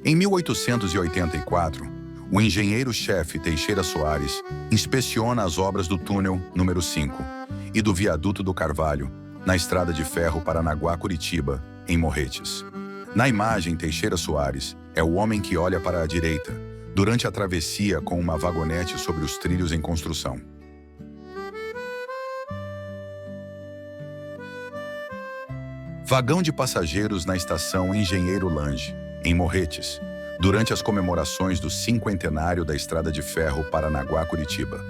Em 1884, o engenheiro-chefe Teixeira Soares inspeciona as obras do túnel número 5 e do viaduto do Carvalho, na estrada de ferro Paranaguá-Curitiba, em Morretes. Na imagem, Teixeira Soares é o homem que olha para a direita, durante a travessia com uma vagonete sobre os trilhos em construção. Vagão de passageiros na estação Engenheiro Lange, em Morretes, durante as comemorações do cinquentenário da estrada de ferro Paranaguá-Curitiba.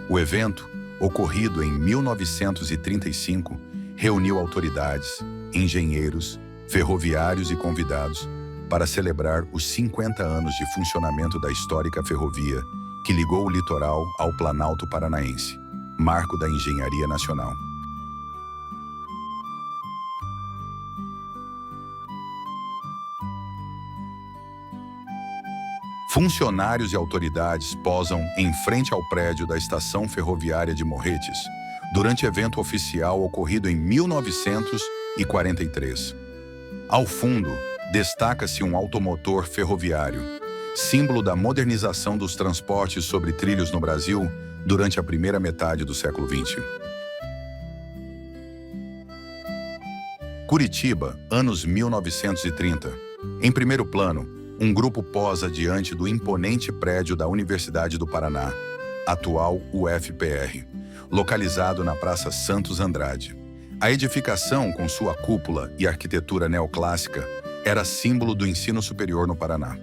O evento, ocorrido em 1935, reuniu autoridades, engenheiros, ferroviários e convidados para celebrar os 50 anos de funcionamento da histórica ferrovia que ligou o litoral ao Planalto Paranaense, marco da engenharia nacional. Funcionários e autoridades posam em frente ao prédio da Estação Ferroviária de Morretes durante evento oficial ocorrido em 1943. Ao fundo, destaca-se um automotor ferroviário, símbolo da modernização dos transportes sobre trilhos no Brasil durante a primeira metade do século XX. Curitiba, anos 1930. Em primeiro plano, um grupo posa diante do imponente prédio da Universidade do Paraná, atual UFPR, localizado na Praça Santos Andrade. A edificação, com sua cúpula e arquitetura neoclássica, era símbolo do ensino superior no Paraná.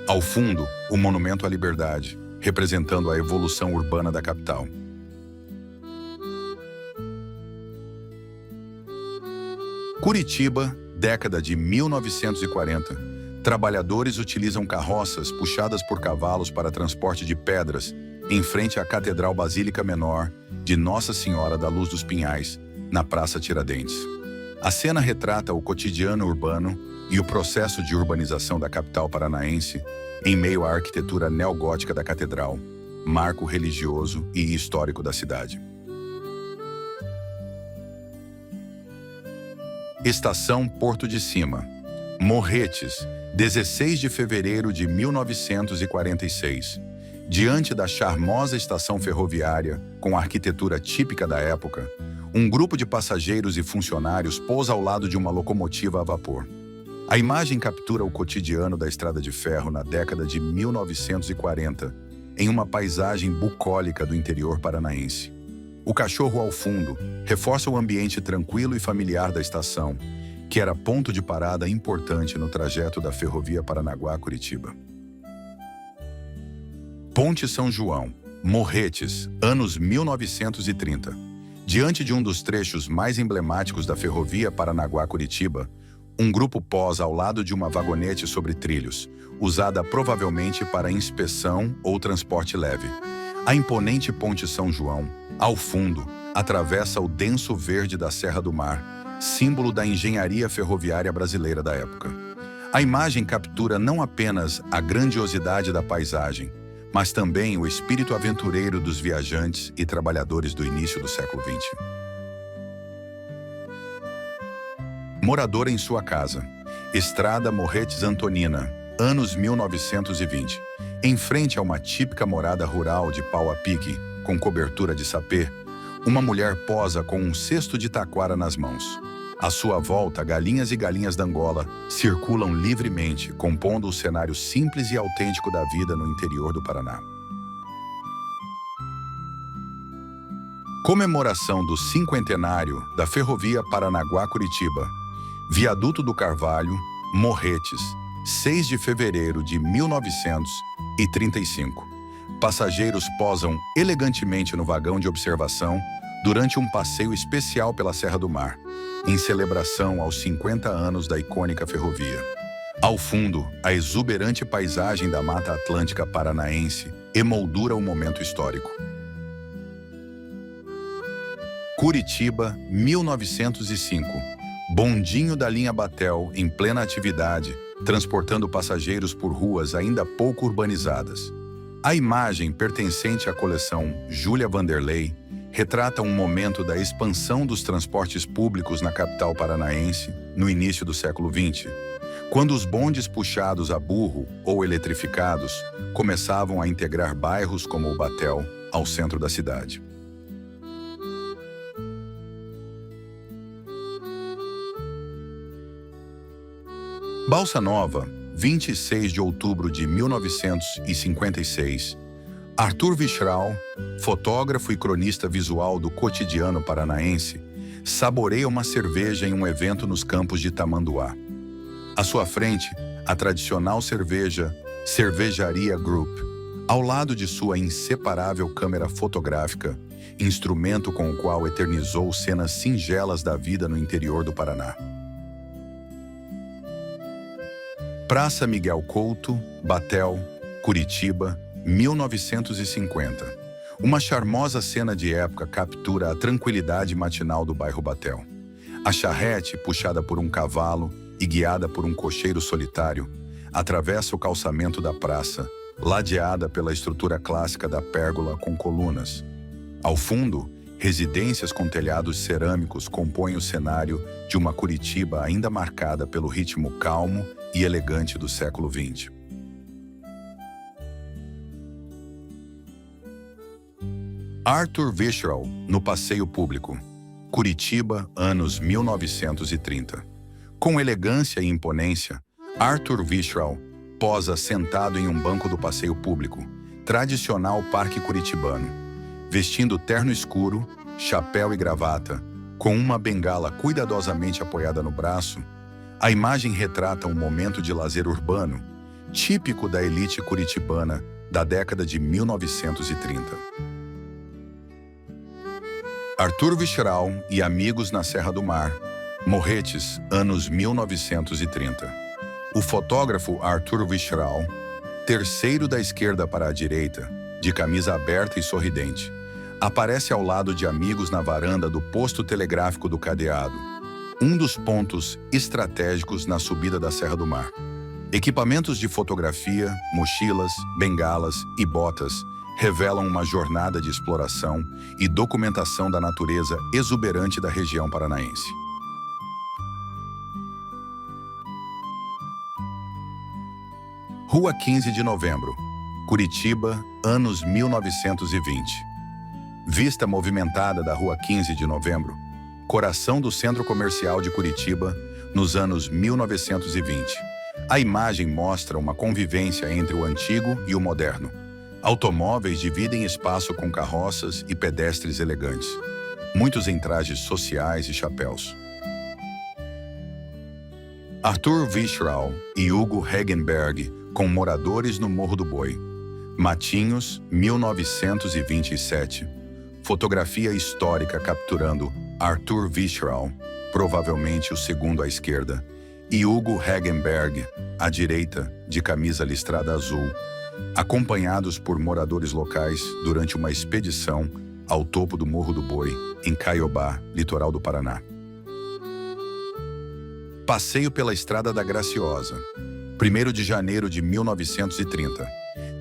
Ao fundo, o Monumento à Liberdade, representando a evolução urbana da capital. Curitiba, década de 1940. Trabalhadores utilizam carroças puxadas por cavalos para transporte de pedras em frente à Catedral Basílica Menor de Nossa Senhora da Luz dos Pinhais, na Praça Tiradentes. A cena retrata o cotidiano urbano e o processo de urbanização da capital paranaense em meio à arquitetura neogótica da catedral, marco religioso e histórico da cidade. Estação Porto de Cima, Morretes, 16 de fevereiro de 1946. Diante da charmosa estação ferroviária, com a arquitetura típica da época, um grupo de passageiros e funcionários pousa ao lado de uma locomotiva a vapor. A imagem captura o cotidiano da estrada de ferro na década de 1940, em uma paisagem bucólica do interior paranaense. O cachorro ao fundo reforça o ambiente tranquilo e familiar da estação, que era ponto de parada importante no trajeto da ferrovia Paranaguá-Curitiba. Ponte São João, Morretes, anos 1930. Diante de um dos trechos mais emblemáticos da ferrovia Paranaguá-Curitiba, um grupo posa ao lado de uma vagonete sobre trilhos, usada provavelmente para inspeção ou transporte leve. A imponente Ponte São João, ao fundo, atravessa o denso verde da Serra do Mar, símbolo da engenharia ferroviária brasileira da época. A imagem captura não apenas a grandiosidade da paisagem, mas também o espírito aventureiro dos viajantes e trabalhadores do início do século XX. Morador em sua casa. Estrada Morretes Antonina, anos 1920. Em frente a uma típica morada rural de pau a pique, com cobertura de sapê, uma mulher posa com um cesto de taquara nas mãos. À sua volta, galinhas e galinhas da Angola circulam livremente, compondo o cenário simples e autêntico da vida no interior do Paraná. Comemoração do cinquentenário da Ferrovia Paranaguá-Curitiba. Viaduto do Carvalho, Morretes, 6 de fevereiro de 1935. Passageiros posam elegantemente no vagão de observação durante um passeio especial pela Serra do Mar, em celebração aos 50 anos da icônica ferrovia. Ao fundo, a exuberante paisagem da Mata Atlântica Paranaense emoldura o momento histórico. Curitiba, 1905. Bondinho da linha Batel em plena atividade, transportando passageiros por ruas ainda pouco urbanizadas. A imagem, pertencente à coleção Júlia Vanderlei, retrata um momento da expansão dos transportes públicos na capital paranaense no início do século XX, quando os bondes puxados a burro ou eletrificados começavam a integrar bairros como o Batel ao centro da cidade. Balsa Nova, 26 de outubro de 1956. Arthur Vichral, fotógrafo e cronista visual do cotidiano paranaense, saboreia uma cerveja em um evento nos campos de Tamanduá. À sua frente, a tradicional cerveja Cervejaria Group, ao lado de sua inseparável câmera fotográfica, instrumento com o qual eternizou cenas singelas da vida no interior do Paraná. Praça Miguel Couto, Batel, Curitiba, 1950. Uma charmosa cena de época captura a tranquilidade matinal do bairro Batel. A charrete, puxada por um cavalo e guiada por um cocheiro solitário, atravessa o calçamento da praça, ladeada pela estrutura clássica da pérgola com colunas. Ao fundo, residências com telhados cerâmicos compõem o cenário de uma Curitiba ainda marcada pelo ritmo calmo e elegante do século XX. Arthur Vichral, no passeio público. Curitiba, anos 1930. Com elegância e imponência, Arthur Vichral posa sentado em um banco do passeio público, tradicional parque curitibano, vestindo terno escuro, chapéu e gravata, com uma bengala cuidadosamente apoiada no braço. A imagem retrata um momento de lazer urbano, típico da elite curitibana da década de 1930. Arthur Vichral e amigos na Serra do Mar, Morretes, anos 1930. O fotógrafo Arthur Vichral, terceiro da esquerda para a direita, de camisa aberta e sorridente, aparece ao lado de amigos na varanda do posto telegráfico do Cadeado, um dos pontos estratégicos na subida da Serra do Mar. Equipamentos de fotografia, mochilas, bengalas e botas revelam uma jornada de exploração e documentação da natureza exuberante da região paranaense. Rua 15 de Novembro, Curitiba, anos 1920. Vista movimentada da Rua 15 de Novembro, coração do Centro Comercial de Curitiba, nos anos 1920. A imagem mostra uma convivência entre o antigo e o moderno. Automóveis dividem espaço com carroças e pedestres elegantes, muitos em trajes sociais e chapéus. Arthur Vichral e Hugo Hegenberg com moradores no Morro do Boi. Matinhos, 1927. Fotografia histórica capturando Arthur Vichral, provavelmente o segundo à esquerda, e Hugo Hegenberg, à direita, de camisa listrada azul, acompanhados por moradores locais durante uma expedição ao topo do Morro do Boi, em Caiobá, litoral do Paraná. Passeio pela Estrada da Graciosa. 1º de janeiro de 1930.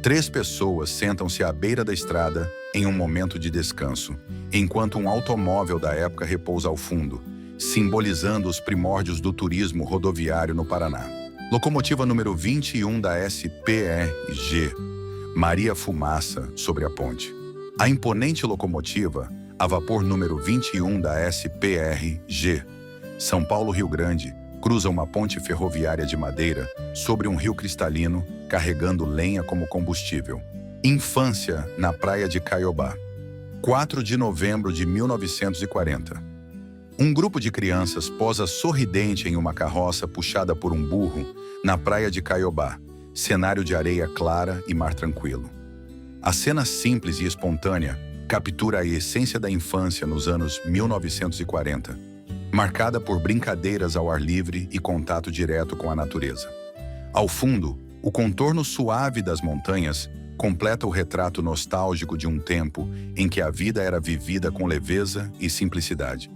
3 pessoas sentam-se à beira da estrada em um momento de descanso, enquanto um automóvel da época repousa ao fundo, simbolizando os primórdios do turismo rodoviário no Paraná. Locomotiva número 21 da SPRG, Maria Fumaça, sobre a ponte. A imponente locomotiva, a vapor número 21 da SPRG, São Paulo-Rio Grande, cruza uma ponte ferroviária de madeira sobre um rio cristalino, carregando lenha como combustível. Infância na praia de Caiobá. 4 de novembro de 1940. Um grupo de crianças posa sorridente em uma carroça puxada por um burro na praia de Caiobá, cenário de areia clara e mar tranquilo. A cena simples e espontânea captura a essência da infância nos anos 1940, marcada por brincadeiras ao ar livre e contato direto com a natureza. Ao fundo, o contorno suave das montanhas completa o retrato nostálgico de um tempo em que a vida era vivida com leveza e simplicidade.